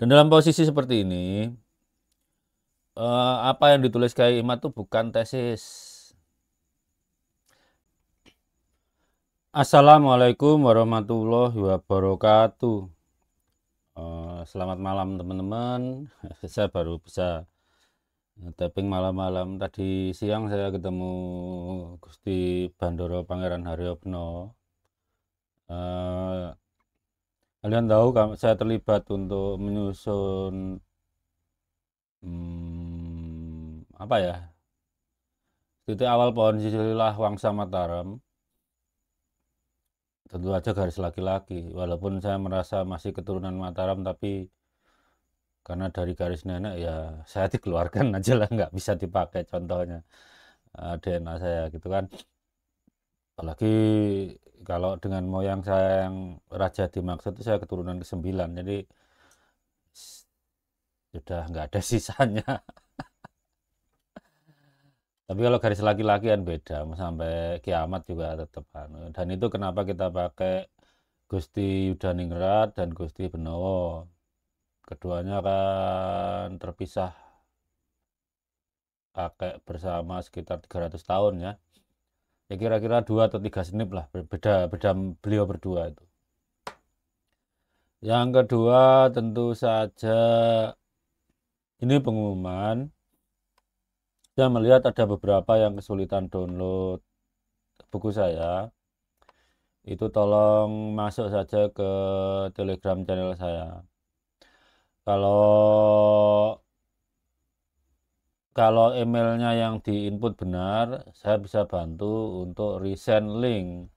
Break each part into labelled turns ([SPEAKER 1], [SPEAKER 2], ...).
[SPEAKER 1] Dan dalam posisi seperti ini, apa yang ditulis Kiai Imad itu bukan tesis. Assalamualaikum warahmatullahi wabarakatuh. Selamat malam teman-teman. Saya baru bisa tapping malam-malam. Tadi siang saya ketemu Gusti Bandoro Pangeran Haryopno. Eh, Kalian tahu saya terlibat untuk menyusun apa ya? Titik awal pohon Silsilah Wangsa Mataram. Tentu saja garis laki-laki. Walaupun saya merasa masih keturunan Mataram, tapi karena dari garis nenek ya saya dikeluarkan aja lah, nggak bisa dipakai contohnya DNA saya gitu kan. Apalagi kalau dengan moyang saya yang raja dimaksud itu saya keturunan ke-9, jadi sudah nggak ada sisanya. Tapi kalau garis laki-laki kan beda, mau sampai kiamat juga tetap kan. Dan itu kenapa kita pakai Gusti Yudaningrat dan Gusti Benowo. Keduanya kan terpisah kakek bersama sekitar 300 tahun ya. Ya kira-kira 2 atau 3 senip lah, beda beda beliau berdua itu. Yang kedua tentu saja ini pengumuman. Saya melihat ada beberapa yang kesulitan download buku saya. Itu tolong masuk saja ke Telegram channel saya. Kalau kalau emailnya yang diinput benar, saya bisa bantu untuk resend link.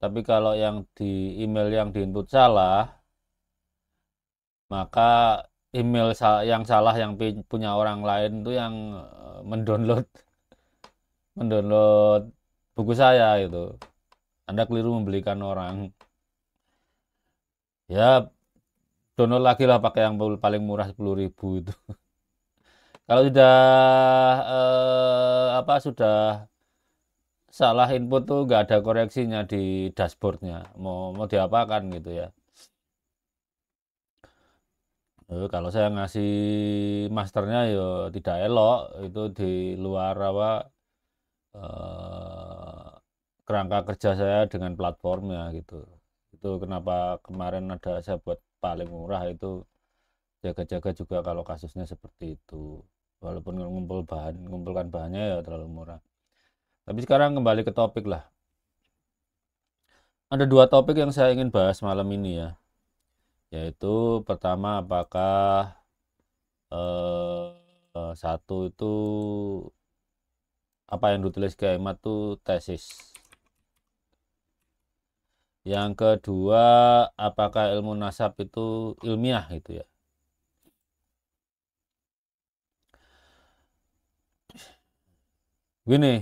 [SPEAKER 1] Tapi kalau yang di email yang diinput salah, maka email yang salah yang punya orang lain itu yang mendownload mendownload buku saya itu. Anda keliru membelikan orang. Ya, download lagi lah pakai yang paling murah 10.000 itu. Kalau sudah sudah salah input tuh nggak ada koreksinya di dashboardnya. Mau diapakan gitu ya. Kalau saya ngasih masternya ya tidak elok, itu di luar eh, kerangka kerja saya dengan platformnya gitu. Itu kenapa kemarin ada saya buat paling murah itu, jaga-jaga juga kalau kasusnya seperti itu. Walaupun ngumpulkan bahannya ya terlalu murah. Tapi sekarang kembali ke topik lah. Ada 2 topik yang saya ingin bahas malam ini ya. Yaitu pertama, apakah satu itu apa yang ditulis Hemat itu tesis. Yang kedua, apakah ilmu nasab itu ilmiah gitu ya. Gini,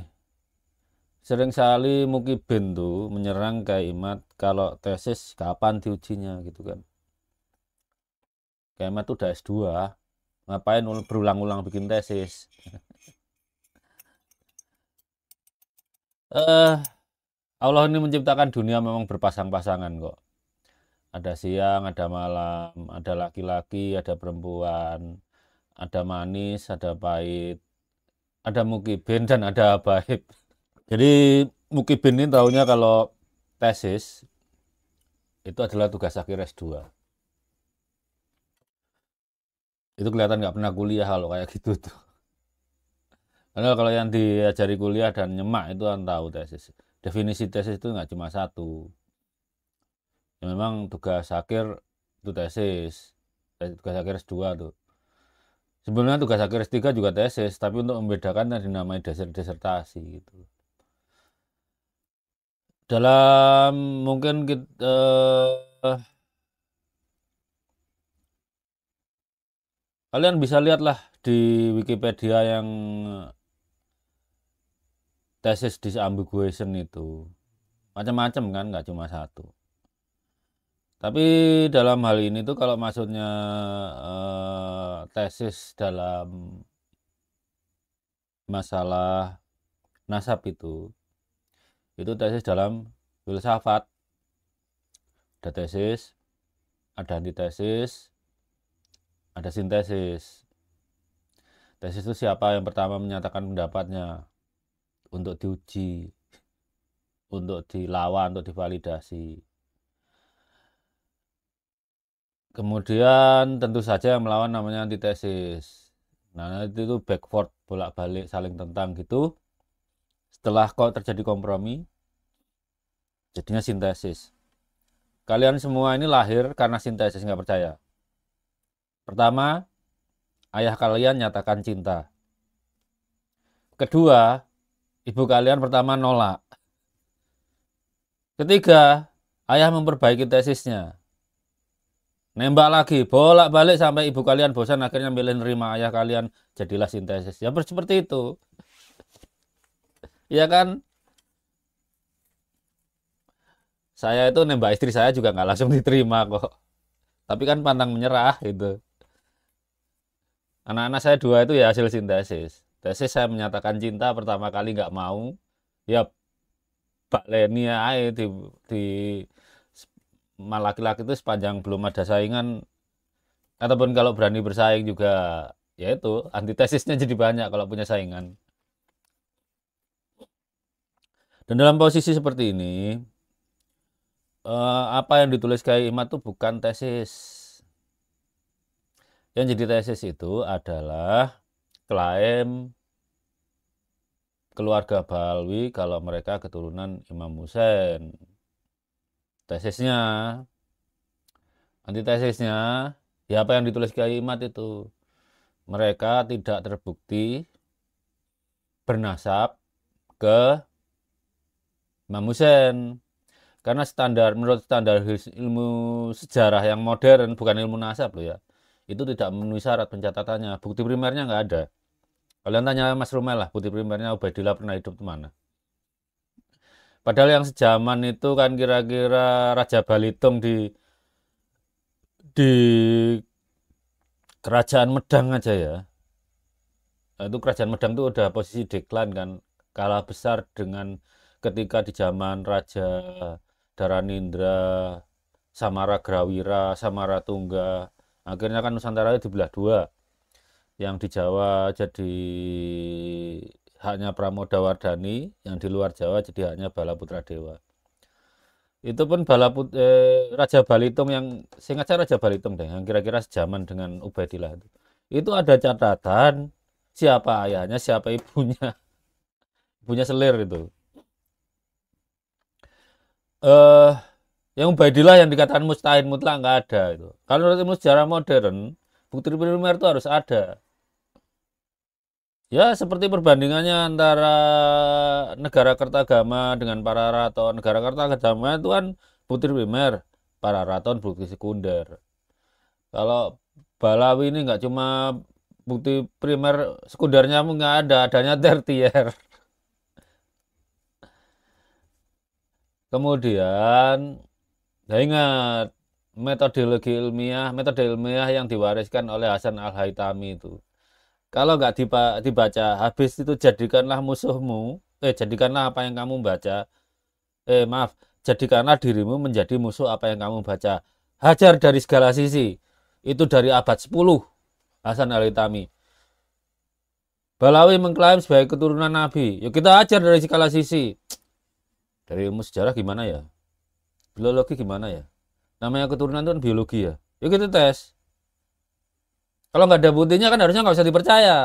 [SPEAKER 1] sering sekali Mukibin tuh menyerang Imat kalau tesis kapan diujinya gitu kan. Imat tuh udah S2, ngapain berulang-ulang bikin tesis. Eh, Allah ini menciptakan dunia memang berpasang-pasangan kok. Ada siang, ada malam, ada laki-laki, ada perempuan, ada manis, ada pahit, ada Mukibin dan ada Abaib. Jadi Mukibin ini tahunya kalau tesis itu adalah tugas akhir S2. Itu kelihatan nggak pernah kuliah kalau kayak gitu tuh. Karena kalau yang diajari kuliah dan nyemak itu kan tahu tesis. Definisi tesis itu nggak cuma satu. Ya memang tugas akhir itu tesis. Tugas akhir S2 tuh. Sebenarnya tugas akhir S3 juga tesis, tapi untuk membedakan yang dinamai disertasi gitu. Dalam mungkin kita, kalian bisa lihatlah di Wikipedia yang tesis disambiguation itu. Macam-macam kan, nggak cuma satu. Tapi dalam hal ini tuh kalau maksudnya tesis dalam masalah nasab itu tesis dalam filsafat. Ada tesis, ada antitesis, ada sintesis. Tesis itu siapa yang pertama menyatakan pendapatnya untuk diuji, untuk dilawan, untuk divalidasi. Kemudian tentu saja yang melawan namanya antitesis. Nah, itu backward, bolak-balik, saling tentang gitu. Setelah kok terjadi kompromi, jadinya sintesis. Kalian semua ini lahir karena sintesis, nggak percaya. Pertama, ayah kalian nyatakan cinta. Kedua, ibu kalian pertama nolak. Ketiga, ayah memperbaiki tesisnya. Nembak lagi, bolak-balik sampai ibu kalian bosan, akhirnya milih nerima ayah kalian, jadilah sintesis. Ya seperti itu. Ya kan? Saya itu nembak istri saya juga nggak langsung diterima kok. Tapi kan pantang menyerah gitu. Anak-anak saya dua itu ya hasil sintesis. Tesis saya menyatakan cinta pertama kali nggak mau. Ya Pak Leni aja di laki-laki itu sepanjang belum ada saingan, ataupun kalau berani bersaing juga, ya itu antitesisnya jadi banyak kalau punya saingan. Dan dalam posisi seperti ini, apa yang ditulis Kiai Imad itu bukan tesis. Yang jadi tesis itu adalah klaim keluarga Balwi kalau mereka keturunan Imam Husain. Tesisnya, antitesisnya, ya apa yang ditulis Kiai Imad itu. Mereka tidak terbukti bernasab ke Imam Husain. Karena menurut standar ilmu sejarah yang modern, bukan ilmu nasab loh ya, itu tidak memenuhi syarat pencatatannya. Bukti primernya nggak ada. Kalian tanya Mas Rumel lah, bukti primernya Ubaidillah pernah hidup di mana. Padahal yang sejaman itu kan kira-kira Raja Balitung di Kerajaan Medang aja ya. Nah, itu Kerajaan Medang itu udah posisi deklan kan, kalah besar dengan ketika di zaman Raja Daranindra, Samara Grawira, Samara Tungga. Akhirnya kan Nusantara dibelah dua. Yang di Jawa jadi haknya Pramodawardhani, yang di luar Jawa jadi haknya Balaputra Dewa. Itu pun Raja Balitung yang, seingat saya Raja Balitung deh, yang kira-kira sejaman dengan Ubaidillah itu. Itu ada catatan siapa ayahnya, siapa ibunya. Ibunya selir itu. Eh yang Ubaidillah yang dikatakan mustahil mutlak nggak ada itu. Kalau menurut ilmu sejarah modern, bukti primer itu harus ada. Ya seperti perbandingannya antara negara Kertagama dengan para raton. Negara Kertagama itu kan bukti primer, para raton bukti sekunder. Kalau Balawi ini nggak cuma bukti primer, sekundernya nggak ada, adanya tertier. Kemudian, ya ingat metode ilmiah yang diwariskan oleh Hasan Al-Haytami itu. Kalau nggak dibaca, habis itu jadikanlah musuhmu, jadikanlah apa yang kamu baca, maaf, jadikanlah dirimu menjadi musuh apa yang kamu baca. Hajar dari segala sisi. Itu dari abad 10, Hasan Al-Haytami. Balawi mengklaim sebagai keturunan Nabi. Yuk kita ajar dari segala sisi. Dari ilmu sejarah gimana ya? Biologi gimana ya? Namanya keturunan itu kan biologi ya. Yuk kita tes. Kalau nggak ada buktinya kan harusnya nggak usah dipercaya.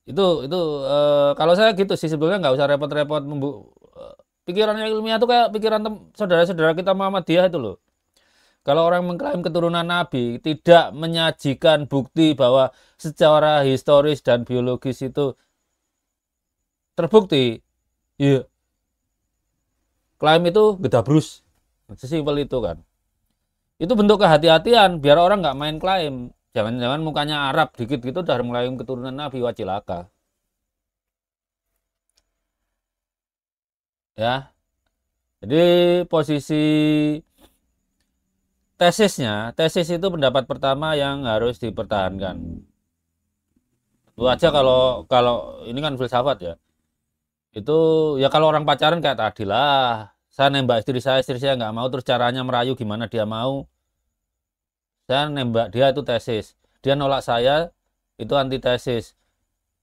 [SPEAKER 1] Itu kalau saya gitu sih sebetulnya nggak usah repot-repot pikiran yang ilmiah itu kayak pikiran saudara-saudara kita Muhammadiyah itu loh. Kalau orang mengklaim keturunan Nabi tidak menyajikan bukti bahwa secara historis dan biologis itu terbukti, ya klaim itu gedabrus. Sesimpel itu kan. Itu bentuk kehati-hatian biar orang nggak main klaim. Jangan-jangan mukanya Arab dikit gitu udah melayu keturunan Nabi, wacilaka. Ya. Jadi posisi tesis itu pendapat pertama yang harus dipertahankan. Itu aja kalau kalau ini kan filsafat ya. Itu ya kalau orang pacaran kayak tadi lah. Saya nembak istri saya nggak mau, terus caranya merayu gimana dia mau. Saya nembak dia itu tesis. Dia nolak saya itu antitesis.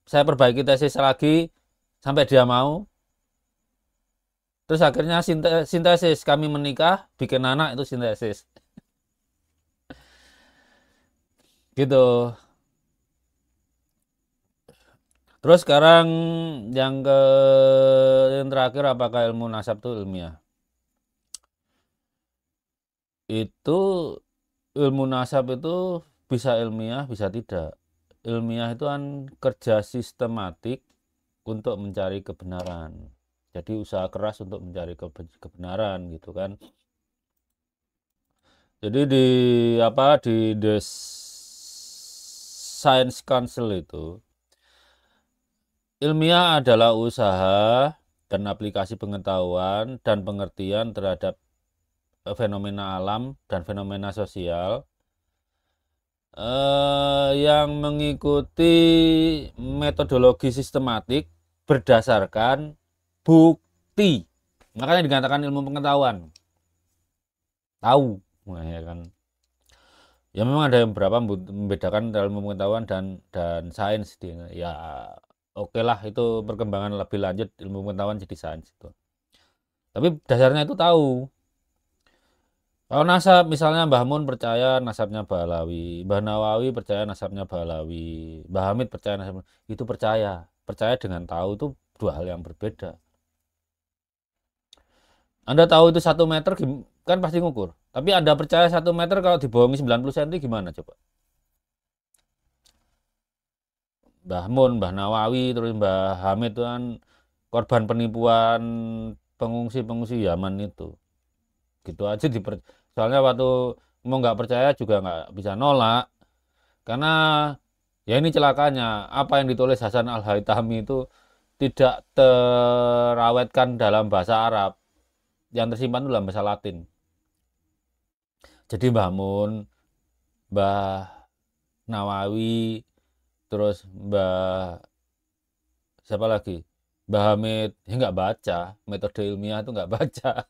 [SPEAKER 1] Saya perbaiki tesis lagi sampai dia mau. Terus akhirnya sintesis, kami menikah, bikin anak itu sintesis. Gitu. Terus sekarang yang terakhir, apakah ilmu nasab itu ilmiah? Itu ilmu nasab itu bisa ilmiah, bisa tidak. Ilmiah itu kan kerja sistematik untuk mencari kebenaran. Jadi usaha keras untuk mencari kebenaran gitu kan. Jadi di The Science Council itu ilmiah adalah usaha dan aplikasi pengetahuan dan pengertian terhadap fenomena alam dan fenomena sosial yang mengikuti metodologi sistematik berdasarkan bukti. Makanya dikatakan ilmu pengetahuan. Tahu, ya kan. Ya memang ada yang beberapa membedakan dalam ilmu pengetahuan dan sains ya oke lah, itu perkembangan lebih lanjut ilmu pengetahuan jadi sains itu. Tapi dasarnya itu tahu. Kalau nasab misalnya Mbah Mun percaya nasabnya Bahlawi, Mbah Nawawi percaya nasabnya Bahlawi, Mbah Hamid percaya nasabnya, itu percaya. Percaya dengan tahu itu dua hal yang berbeda. Anda tahu itu 1 meter kan pasti ngukur. Tapi Anda percaya 1 meter kalau dibohongi 90 cm gimana coba? Mbah Mun, Mbah Nawawi, terus Mbah Hamid itu kan korban penipuan pengungsi-pengungsi Yaman itu. Gitu aja soalnya waktu mau nggak percaya juga nggak bisa nolak. Karena ya ini celakanya, apa yang ditulis Hasan Al-Haytami itu tidak terawetkan dalam bahasa Arab. Yang tersimpan itu dalam bahasa Latin. Jadi Mbah Mun, Mbah Nawawi, terus siapa lagi? Mbah Hamid, ya nggak baca. Metode ilmiah itu nggak baca.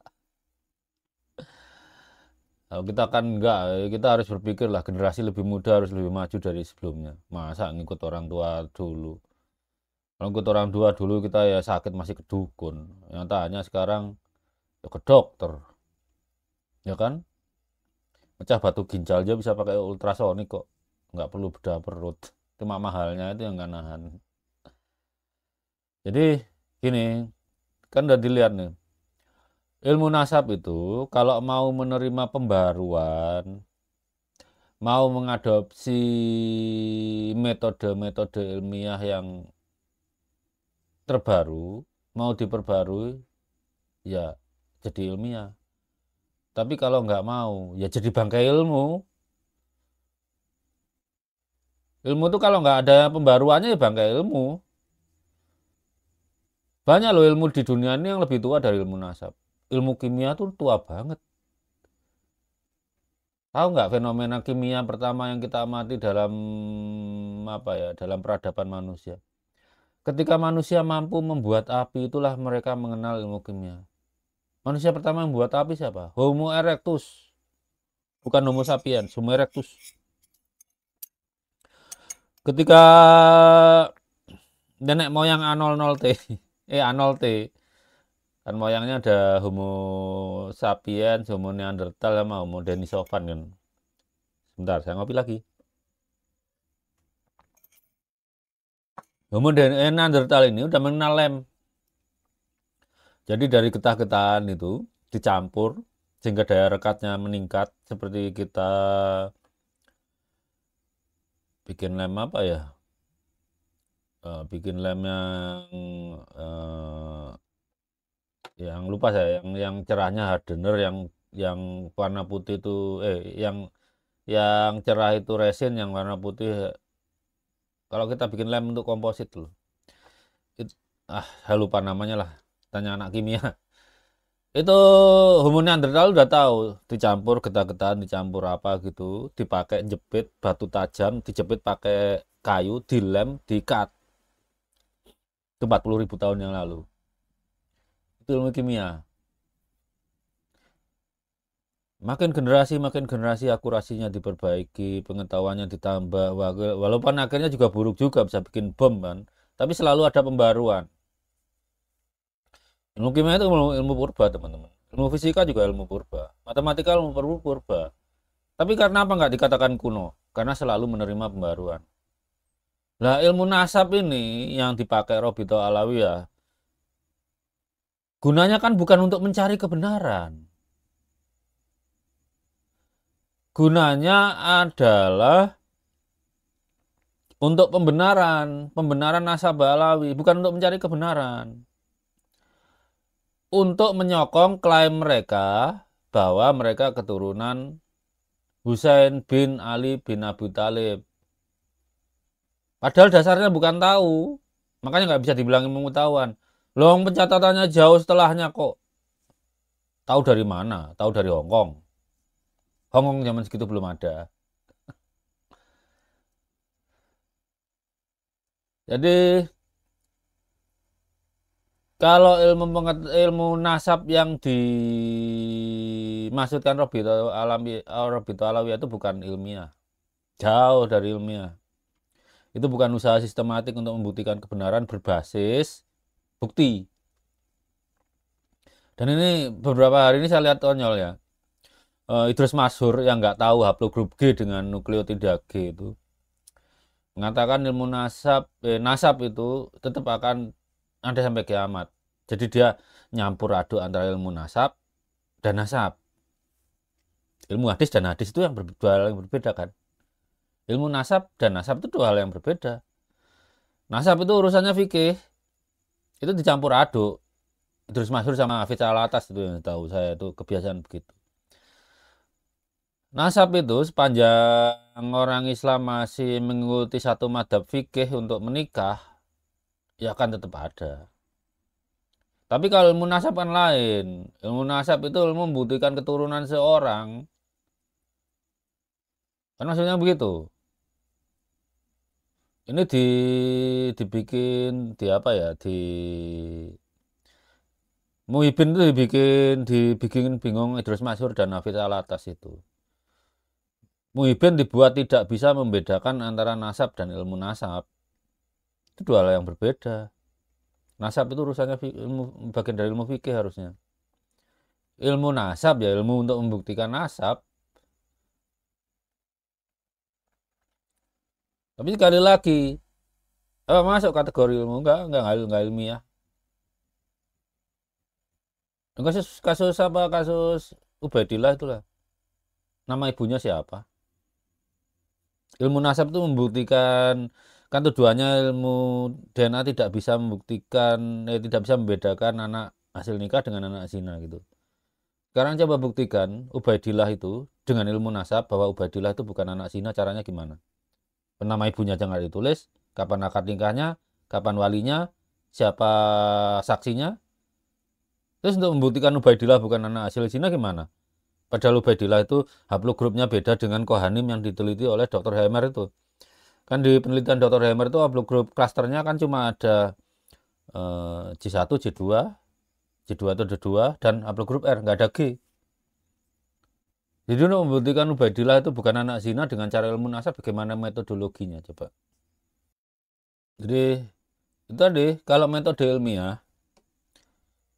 [SPEAKER 1] Nah, kita kan enggak, kita harus berpikir lah, generasi lebih muda harus lebih maju dari sebelumnya. Masa ngikut orang tua dulu? Kalau ngikut orang tua dulu kita ya sakit masih ke dukun. Yang tanya sekarang ya ke dokter, ya kan? Pecah batu ginjal aja bisa pakai ultrasonik kok. Nggak perlu bedah perut. Cuma mahalnya itu yang nggak nahan. Jadi gini, kan udah dilihat nih. Ilmu nasab itu kalau mau menerima pembaruan, mau mengadopsi metode-metode ilmiah yang terbaru, mau diperbarui, ya jadi ilmiah. Tapi kalau nggak mau, ya jadi bangkai ilmu. Ilmu itu kalau nggak ada pembaruannya ya bangkai ilmu. Banyak loh ilmu di dunia ini yang lebih tua dari ilmu nasab. Ilmu kimia tuh tua banget. Tahu nggak fenomena kimia pertama yang kita amati dalam apa ya, dalam peradaban manusia? Ketika manusia mampu membuat api, itulah mereka mengenal ilmu kimia. Manusia pertama yang membuat api siapa? Homo erectus. Bukan Homo sapiens, Homo erectus. Ketika nenek moyang A00T, A0T, kan moyangnya ada Homo sapiens, Homo neanderthal sama Homo denisovan kan. Sebentar, saya ngopi lagi. Homo neanderthal ini udah mengenal lem. Jadi dari getah-getahan itu dicampur sehingga daya rekatnya meningkat, seperti kita bikin lem apa ya? Bikin lem yang lupa saya, yang cerahnya hardener, yang warna putih itu yang cerah itu resin, yang warna putih kalau kita bikin lem untuk komposit loh. Saya lupa namanya lah. Tanya anak kimia. Itu Homo neanderthal udah tahu, dicampur getah-getahan, dicampur apa gitu, dipakai jepit batu tajam, dijepit pakai kayu, dilem, diikat. Itu 40.000 tahun yang lalu. Itu ilmu kimia. makin generasi akurasinya diperbaiki, pengetahuannya ditambah, walaupun akhirnya juga buruk juga, bisa bikin bom kan, tapi selalu ada pembaruan. Ilmu kimia itu ilmu purba teman-teman, ilmu fisika juga ilmu purba, matematika ilmu purba. Tapi karena apa nggak dikatakan kuno? Karena selalu menerima pembaruan. Nah, ilmu nasab ini yang dipakai Robito Alawiyah, gunanya kan bukan untuk mencari kebenaran. Gunanya adalah untuk pembenaran nasab Alawi, bukan untuk mencari kebenaran. Untuk menyokong klaim mereka bahwa mereka keturunan Husain bin Ali bin Abi Thalib. Padahal dasarnya bukan tahu, makanya nggak bisa dibilang pengetahuan. Loh, pencatatannya jauh setelahnya kok. Tahu dari mana? Tahu dari Hongkong. Hongkong zaman segitu belum ada. Jadi kalau ilmu nasab yang dimaksudkan Robito Alawi itu bukan ilmiah. Jauh dari ilmiah. Itu bukan usaha sistematik untuk membuktikan kebenaran berbasis bukti. Dan ini beberapa hari ini saya lihat konyol ya. Idrus Masyhur yang nggak tahu haplogrup G dengan nukleotida G itu mengatakan ilmu nasab itu tetap akan ada sampai kiamat. Jadi dia nyampur aduk antara ilmu nasab dan nasab. Ilmu hadis dan hadis itu dua hal yang berbeda kan. Ilmu nasab dan nasab itu dua hal yang berbeda. Nasab itu urusannya fikih, itu dicampur aduk. Idrus Masyhur sama Hafiz Alatas itu yang tahu saya, itu kebiasaan begitu. Nasab itu sepanjang orang Islam masih mengikuti satu madhab fikih untuk menikah, ya akan tetap ada. Tapi kalau ilmu nasab kan lain. Ilmu nasab itu ilmu membuktikan keturunan seorang. Kan maksudnya begitu. Ini dibikin di apa ya? Di Muhyiddin itu dibikin bingung Idrus Masyhur dan Hafiz Alatas itu. Muhyiddin dibuat tidak bisa membedakan antara nasab dan ilmu nasab. Itu dua hal yang berbeda. Nasab itu urusannya bagian dari ilmu fikih harusnya. Ilmu nasab ya ilmu untuk membuktikan nasab. Tapi sekali lagi, masuk kategori ilmu enggak ilmiah. Kasus apa? Kasus Ubaidillah itulah. Nama ibunya siapa? Ilmu nasab itu membuktikan, kan tujuannya ilmu DNA tidak bisa membuktikan, tidak bisa membedakan anak hasil nikah dengan anak zina gitu. Sekarang coba buktikan Ubaidillah itu dengan ilmu nasab bahwa Ubaidillah itu bukan anak zina, caranya gimana? Nama ibunya jangan ditulis, kapan akad nikahnya, kapan walinya, siapa saksinya. Terus untuk membuktikan Ubaidillah bukan anak hasil zina gimana? Padahal Ubaidillah itu haplogrupnya beda dengan Kohanim yang diteliti oleh Dr. Hemer itu. Kan di penelitian Dr. Hemer itu haplogrup klasternya kan cuma ada J1, J2, J2 itu ada 2, dan haplogrup R, nggak ada G. Jadi untuk membuktikan Ubaidillah itu bukan anak zina dengan cara ilmu nasab, bagaimana metodologinya coba. Jadi itu tadi, kalau metode ilmiah,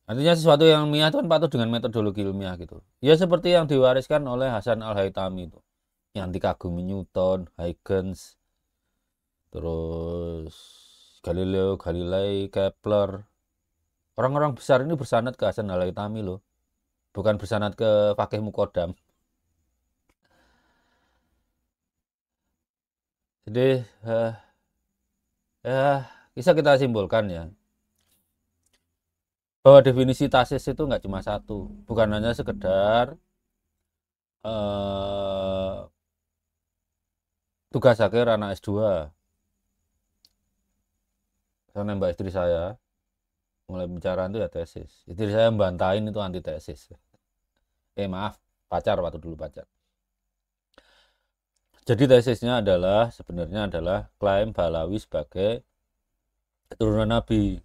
[SPEAKER 1] artinya sesuatu yang ilmiah itu kan patuh dengan metodologi ilmiah gitu. Ya seperti yang diwariskan oleh Hasan Al-Haytami itu, yang dikagumi Newton, Huygens, terus Galileo Galilei, Kepler. Orang-orang besar ini bersanad ke Hasan Al-Haytami loh, bukan bersanad ke Fakih Muqaddam. Jadi bisa kita simpulkan ya, bahwa definisi tasis itu nggak cuma satu, bukan hanya sekedar tugas akhir anak S2. Saya nembak istri saya, mulai bicara itu ya tesis. Istri saya membantahin itu anti tesis. Maaf, pacar waktu dulu pacar. Jadi tesisnya sebenarnya adalah klaim Balawi sebagai keturunan Nabi.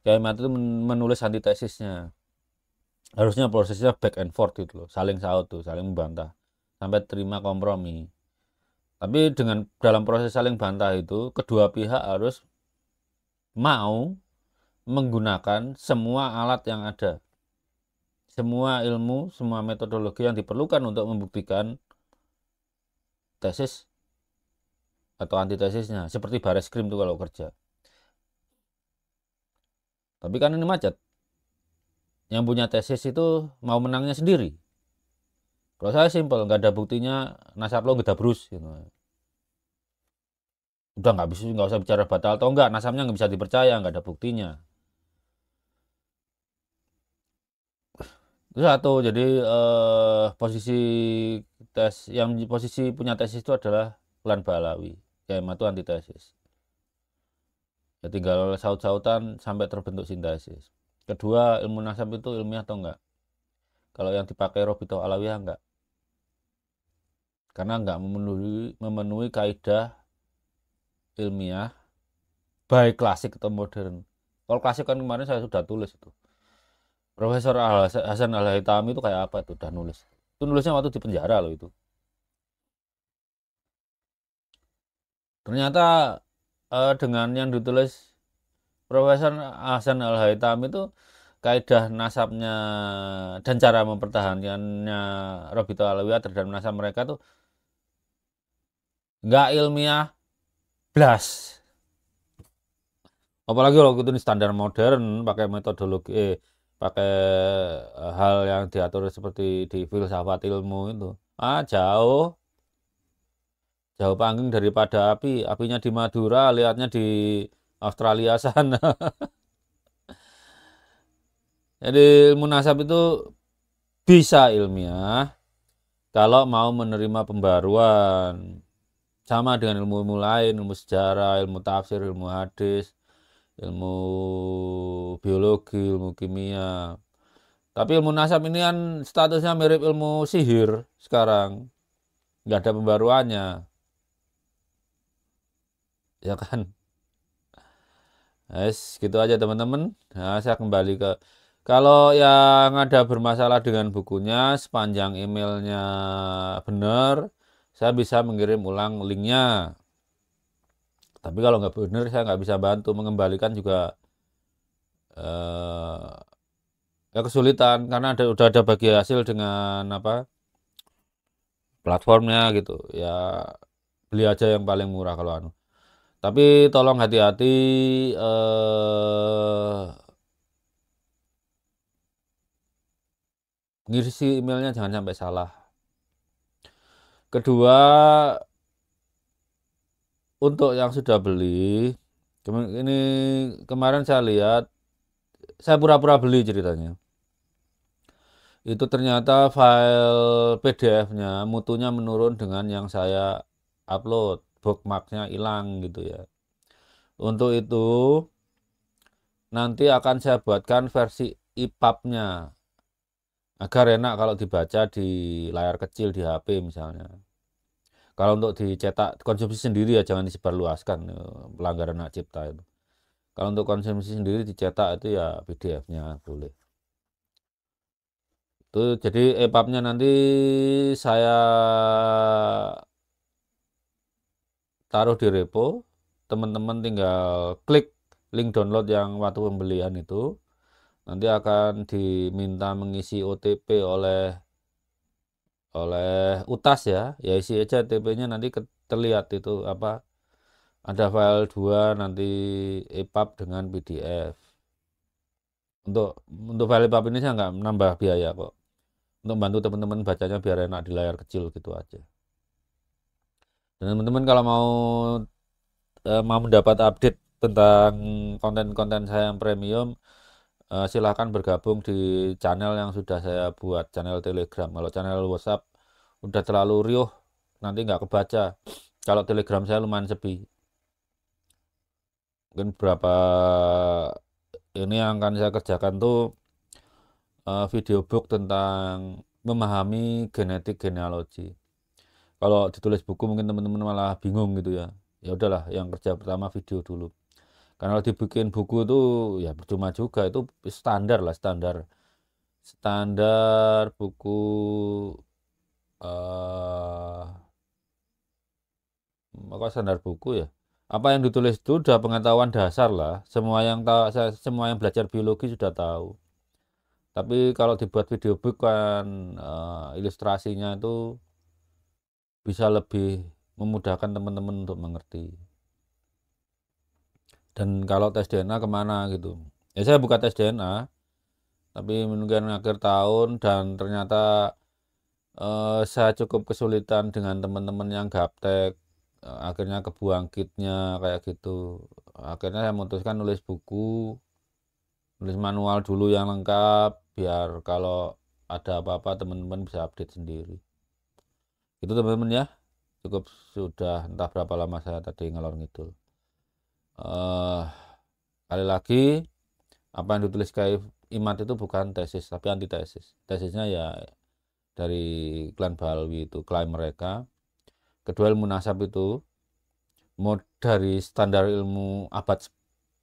[SPEAKER 1] Kiai Mat itu menulis antitesisnya. Harusnya prosesnya back and forth gitu loh, saling saut tuh, saling membantah sampai terima kompromi. Tapi dengan dalam proses saling bantah itu kedua pihak harus mau menggunakan semua alat yang ada, semua ilmu, semua metodologi yang diperlukan untuk membuktikan tesis atau antitesisnya, seperti baris krim tuh kalau kerja. Tapi kan ini macet, yang punya tesis itu mau menangnya sendiri. Kalau saya simpel, nggak ada buktinya, nasab lo nggak brus gitu. Udah nggak usah bicara batal atau enggak, nasabnya nggak bisa dipercaya, nggak ada buktinya. Itu satu, jadi posisi posisi punya tesis itu adalah Fulan Balawi, KMA itu antitesis. Ya tinggal saut-sautan sampai terbentuk sintesis. Kedua, ilmu nasab itu ilmiah atau enggak? Kalau yang dipakai Robito Alawiyah enggak, karena enggak memenuhi kaidah ilmiah baik klasik atau modern. Kalau klasik kan kemarin saya sudah tulis itu. Profesor Hasan Al-Haytami itu kayak apa itu udah nulis. Itu nulisnya waktu di penjara loh itu. Ternyata dengan yang ditulis Profesor Hasan Al-Haytami itu kaidah nasabnya dan cara mempertahankannya Robito Alawiyah terhadap nasab mereka tuh nggak ilmiah blas. Apalagi kalau itu standar modern pakai metodologi pakai hal yang diatur seperti di filsafat ilmu itu. Jauh panggung daripada apinya di Madura, lihatnya di Australia sana. Jadi ilmu nasab itu bisa ilmiah kalau mau menerima pembaruan, sama dengan ilmu-ilmu lain, ilmu sejarah, ilmu tafsir, ilmu hadis, ilmu biologi, ilmu kimia. Tapi ilmu nasab ini kan statusnya mirip ilmu sihir sekarang, nggak ada pembaruannya, ya kan? Yes, gitu aja teman-teman. Nah, saya kembali ke kalau yang ada bermasalah dengan bukunya, sepanjang emailnya benar, saya bisa mengirim ulang linknya. Tapi kalau nggak benar, saya nggak bisa bantu mengembalikan juga eh, ya kesulitan karena udah ada bagi hasil dengan apa platformnya gitu. Ya beli aja yang paling murah kalau anu. Tapi tolong hati-hati ngisi emailnya jangan sampai salah. Kedua, untuk yang sudah beli, ini kemarin saya lihat, saya pura-pura beli ceritanya. Itu ternyata file PDF-nya mutunya menurun dengan yang saya upload, bookmarknya hilang gitu ya. Untuk itu nanti akan saya buatkan versi EPUB-nya agar enak kalau dibaca di layar kecil di HP misalnya. Kalau untuk dicetak konsumsi sendiri ya jangan disebarluaskan, pelanggaran hak cipta itu. Kalau untuk konsumsi sendiri dicetak itu ya PDF-nya boleh. Itu jadi EPUB-nya nanti saya taruh di repo. Teman-teman tinggal klik link download yang waktu pembelian itu. Nanti akan diminta mengisi OTP oleh UTAS ya. Ya isi aja OTP-nya nanti terlihat itu apa ada file 2 nanti EPUB dengan PDF. Untuk file EPUB ini saya nggak menambah biaya kok. Untuk bantu teman-teman bacanya biar enak di layar kecil gitu aja. Dan teman-teman kalau mau mendapat update tentang konten-konten saya yang premium, silahkan bergabung di channel yang sudah saya buat, channel Telegram. Kalau channel WhatsApp udah terlalu riuh, nanti nggak kebaca. Kalau Telegram saya lumayan sepi. Mungkin berapa ini yang akan saya kerjakan tuh video book tentang memahami genetik genealogi. Kalau ditulis buku mungkin teman-teman malah bingung gitu ya. Ya udahlah, yang kerja pertama video dulu. Karena kalau dibikin buku itu ya percuma juga, itu standar lah, standar standar buku eh apa standar buku ya? Apa yang ditulis itu udah pengetahuan dasar lah. Semua yang belajar biologi sudah tahu. Tapi kalau dibuat video book kan ilustrasinya itu bisa lebih memudahkan teman-teman untuk mengerti. Dan kalau tes DNA kemana gitu? Ya saya buka tes DNA, tapi mungkin akhir tahun dan ternyata saya cukup kesulitan dengan teman-teman yang gaptek. Akhirnya kebuang kitnya kayak gitu. Akhirnya saya memutuskan nulis buku, nulis manual dulu yang lengkap, biar kalau ada apa-apa teman-teman bisa update sendiri. Itu teman-teman ya, cukup sudah entah berapa lama saya tadi ngalor ngidul. eh Kali lagi, apa yang ditulis Kiai Imad itu bukan tesis, tapi antitesis. Tesisnya ya dari klan Balwi itu, klaim mereka. Kedua, ilmu nasab itu mau dari standar ilmu abad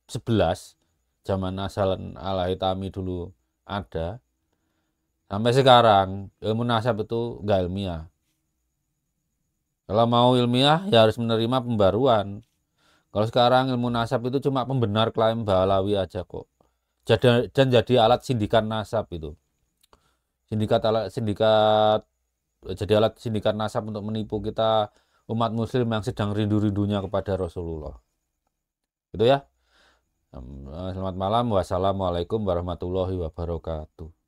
[SPEAKER 1] 11, zaman asal Al-Haytami dulu ada, sampai sekarang ilmu nasab itu nggak ilmiah. Kalau mau ilmiah ya harus menerima pembaruan. Kalau sekarang ilmu nasab itu cuma pembenar klaim Balawi aja kok. Dan jadi alat sindikan nasab itu. Sindikat jadi alat sindikat nasab untuk menipu kita umat muslim yang sedang rindu-rindunya kepada Rasulullah. Itu ya. Selamat malam. Wassalamualaikum warahmatullahi wabarakatuh.